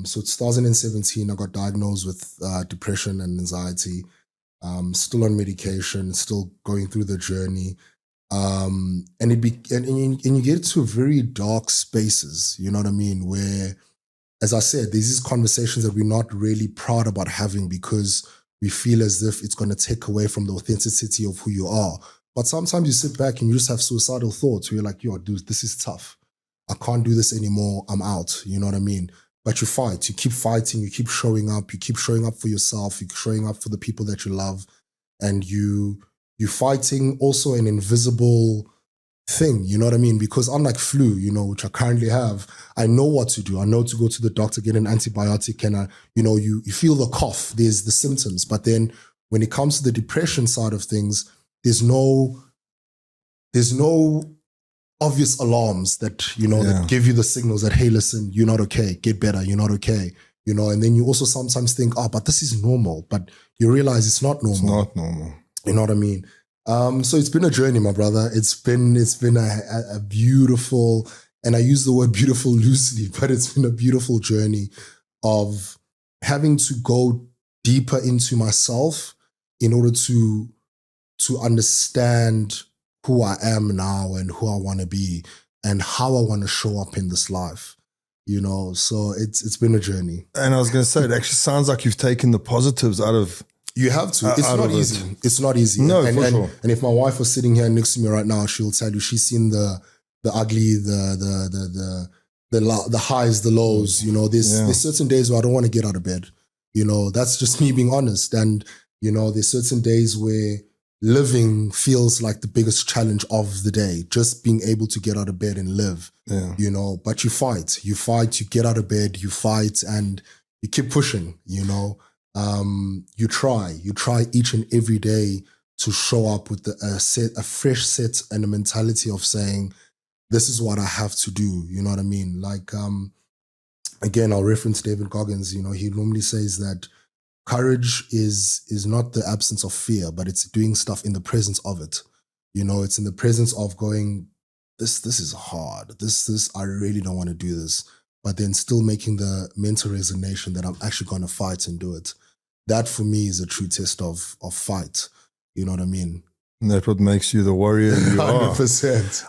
So 2017, I got diagnosed with depression and anxiety. Still on medication, still going through the journey. And and you get to very dark spaces, you know what I mean? Where, as I said, there's these conversations that we're not really proud about having because we feel as if it's going to take away from the authenticity of who you are. But sometimes you sit back and you just have suicidal thoughts where you're like, yo, dude, this is tough. I can't do this anymore. I'm out. You know what I mean? But you fight, you keep fighting, you keep showing up, for yourself, you're showing up for the people that you love, and you're fighting also an invisible thing, you know what I mean? Because unlike flu, which I currently have, I know what to do. I know to go to the doctor, get an antibiotic, and you feel the cough, there's the symptoms. But then when it comes to the depression side of things, there's no obvious alarms that, that give you the signals that, hey, listen, you're not okay, get better, you're not okay. And then you also sometimes think, but this is normal. But you realize it's not normal. It's not normal. You know what I mean? So it's been a journey, my brother. It's been a beautiful, and I use the word beautiful loosely, but it's been a beautiful journey of having to go deeper into myself in order to understand who I am now and who I want to be and how I want to show up in this life. So it's been a journey. And I was going to say, it actually sounds like you've taken the positives out of. You have to. It's not easy. It's not easy. No, and, for and, sure. And if my wife was sitting here next to me right now, she'll tell you she's seen the ugly, the highs, the lows. There's certain days where I don't want to get out of bed. That's just me being honest. And there's certain days where living feels like the biggest challenge of the day. Just being able to get out of bed and live. Yeah. But you fight, you get out of bed, you fight, and you keep pushing. You try each and every day to show up with a fresh set and a mentality of saying, this is what I have to do. You know what I mean? Like, again, I'll reference David Goggins. He normally says that courage is not the absence of fear, but it's doing stuff in the presence of it. It's in the presence of going, this is hard. This I really don't want to do this. But then still making the mental resignation that I'm actually going to fight and do it. That for me is a true test of fight. You know what I mean? And that's what makes you the warrior you are. 100%.